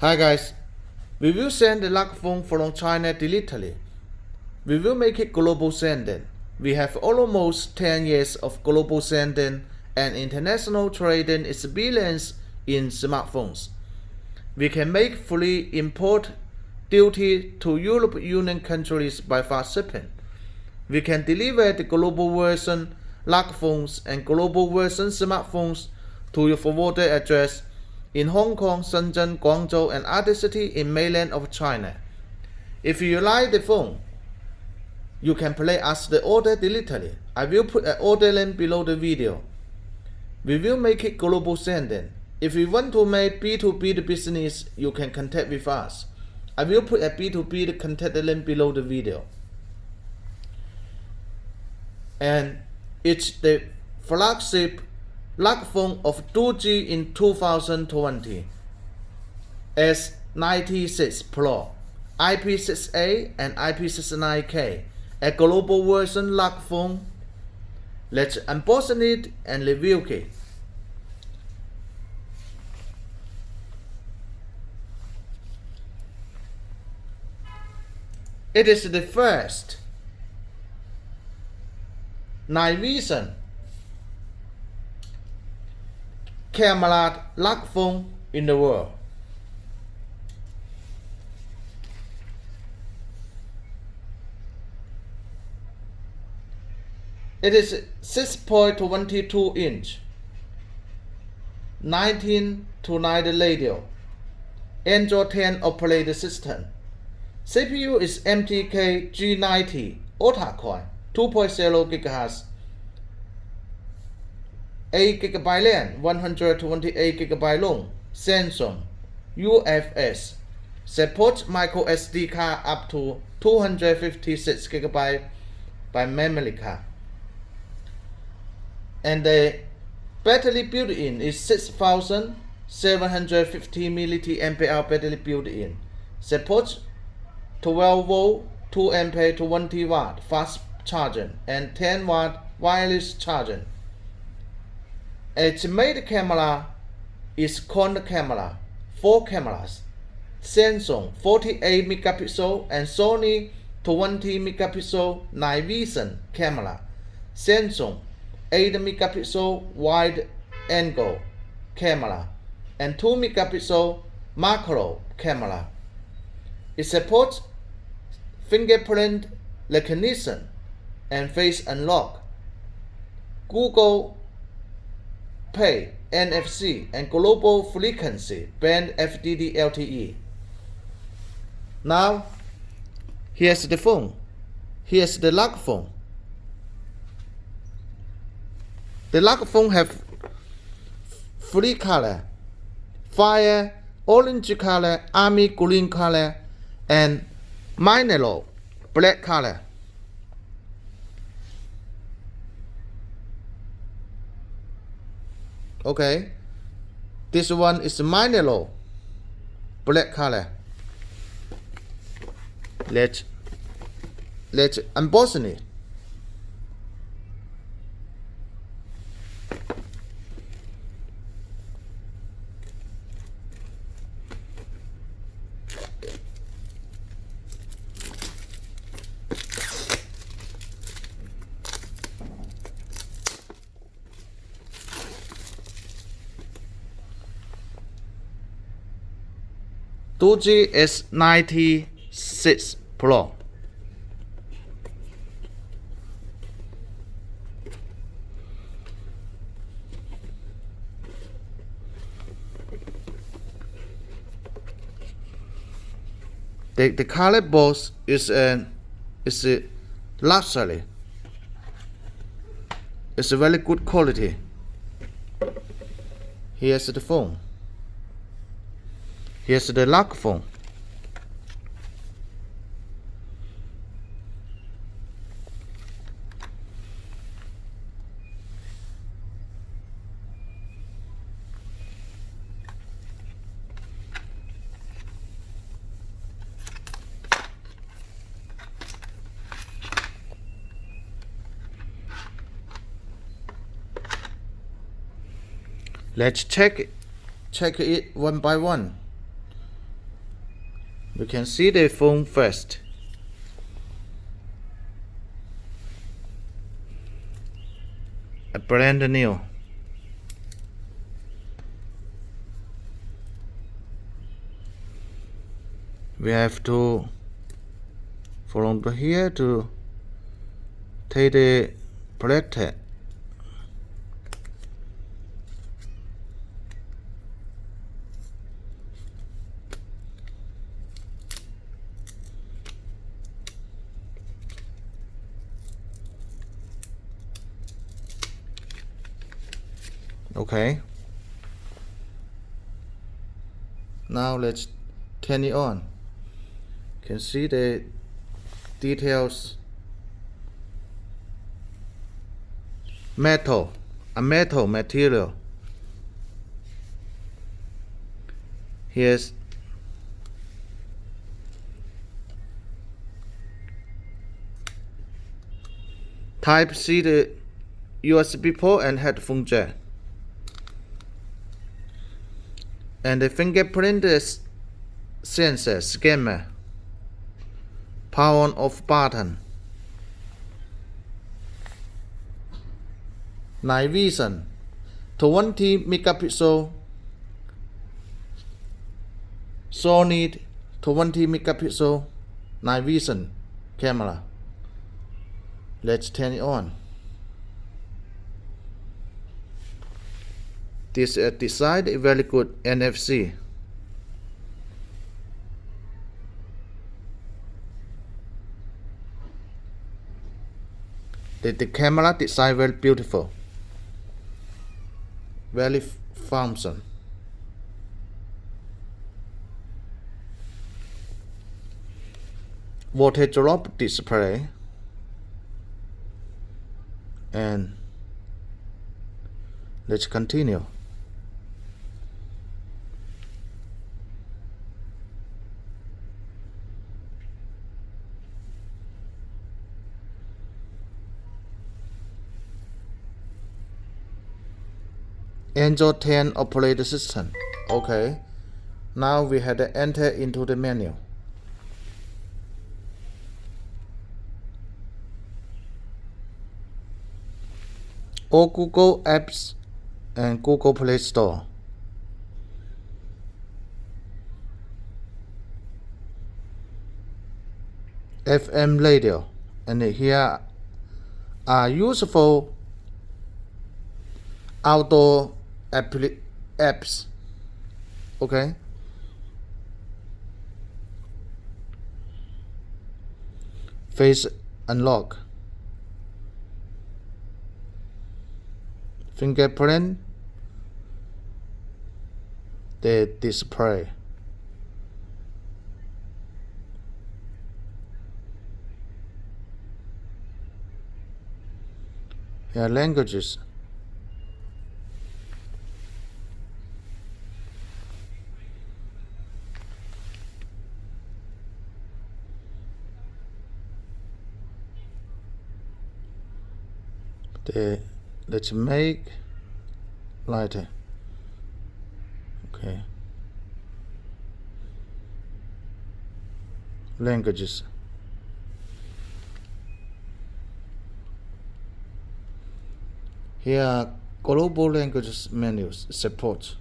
Hi guys, we will send the lock phone from China digitally. We will make it global sending. We have almost 10 years of global sending and international trading experience in smartphones. We can make free import duty to European Union countries by fast shipping. We can deliver the global version lock phones and global version smartphones to your forwarded address in Hong Kong, Shenzhen, Guangzhou, and other cities in mainland of China. If you like the phone, you can place us the order digitally. I will put an order link below the video. We will make it global sending. If you want to make B2B business, you can contact with us. I will put a B2B contact link below the video. And it's the flagship lock phone of Doogee in 2020 S96 Pro, IP68 and IP69K, a global version lock phone. Let's unbox it and review it. It is the first night vision camera lock phone in the world. It is 6.22 inch, 19 to 9 radio, Android 10 operating system. CPU is MTK G90 Octa-core, 2.0 GHz, 8GB RAM, 128GB long, Samsung, UFS, supports micro SD card up to 256GB by memory card. And the battery built-in is 6750 mAh battery built-in. Supports 12 volt, 2 ampere to 20 watt fast charging and 10 watt wireless charging. Its main camera is corner camera, 4 cameras, Samsung 48 megapixel and Sony 20 megapixel night vision camera, Samsung 8 megapixel wide angle camera and 2 megapixel macro camera. It supports fingerprint recognition and face unlock, Google Pay, NFC, and global frequency band FDD LTE. Now, here's the phone. Here's the lock phone. The lock phone have 3 color: fire orange color, army green color, and mineral black color. Okay, this one is mineral black color. Let's unbox it. Doogee S96 Pro. The color box is a luxury. It's a very good quality. Here's the phone. Here's the lock phone. Let's check it one by one. We can see the phone first. A brand new. We have to from here to take the protector. Okay. Now let's turn it on. You can see the details. Metal, a metal material. Here's Type C, the USB port and headphone jack. And the fingerprint sensor scanner. Power on off button. Night vision. 20 megapixel. Sony 20 megapixel night vision camera. Let's turn it on. This design is very good NFC. The camera design very beautiful. Very function. Voltage drop display. And let's continue. Android 10 operating system. Okay. Now we had to enter into the menu. All Google apps and Google Play Store. FM radio, and here are useful outdoor apps. Okay. Face unlock. Fingerprint. The display. Here languages. Let's make lighter. Okay. Languages. Here are global languages menus support.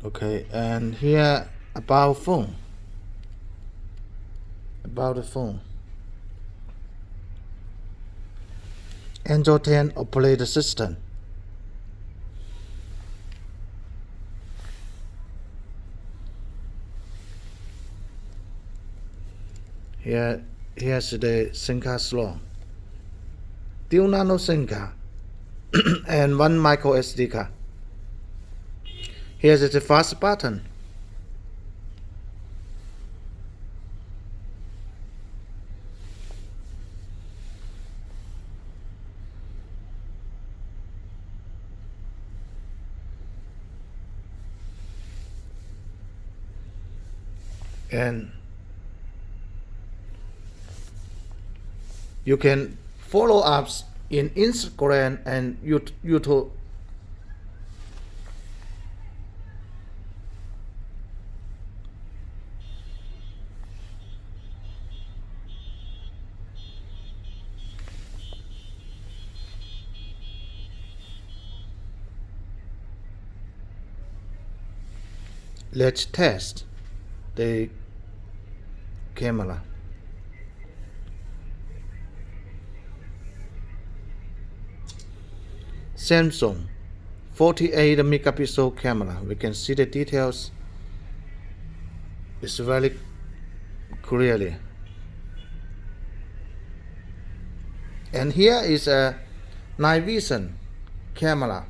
Okay, and here about phone. About the phone. Android 10 operating system. Here's the SIM card slot. Dual nano SIM card and one micro SD card. Here's the fast button. And you can follow us in Instagram and YouTube. Let's test the camera. Samsung 48 megapixel camera. We can see the details. It's very clearly. And here is a night vision camera.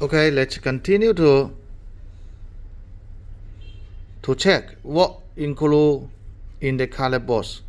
Okay, let's continue to check what include in the color box.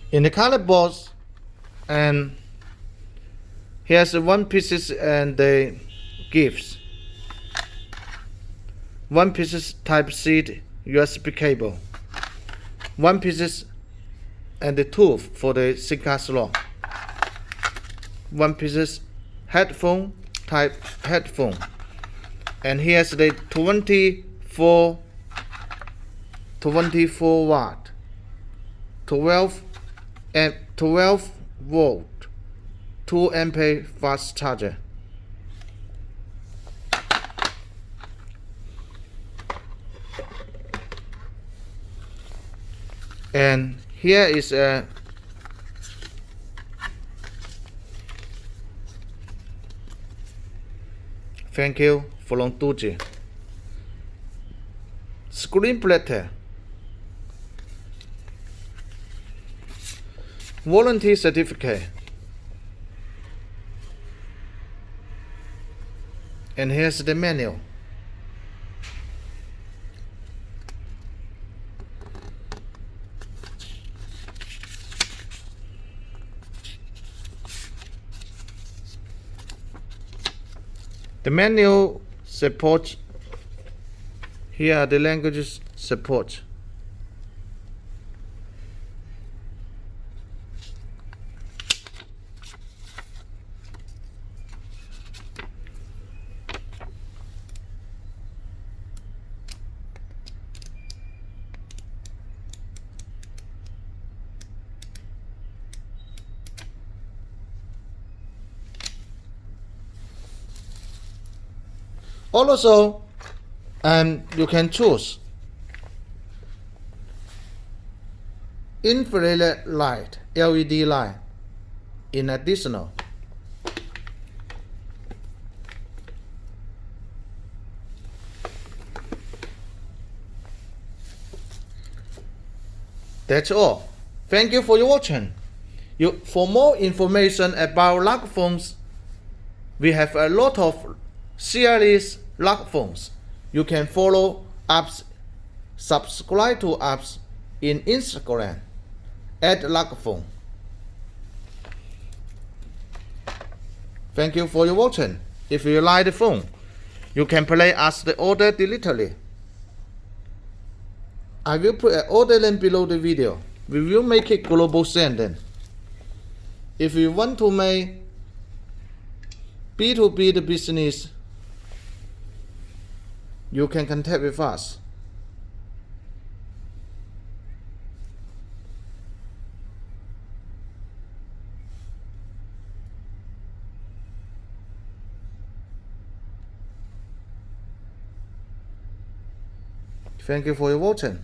In the color box, and here's the one pieces and the gifts. One pieces Type-C USB cable. One pieces and the tool for the SIM card slot. One pieces headphone type headphone. And here's the 24 watt 12 volt 2 ampere fast charger. And here is a thank you from Doogee screen protector, warranty certificate, and here's the manual. The manual supports, here are the languages support. Also, you can choose infrared light, LED light in additional. That's all. Thank you for your watching. For more information about lock phones, we have a lot of series lock phones. You can follow us, subscribe to us in Instagram @lockphone. Thank you for your watching. If you like the phone, you can place us the order directly. I will put an order link below the video. We will make it global sending. If you want to make B2B the business, you can contact with us. Thank you for your watching.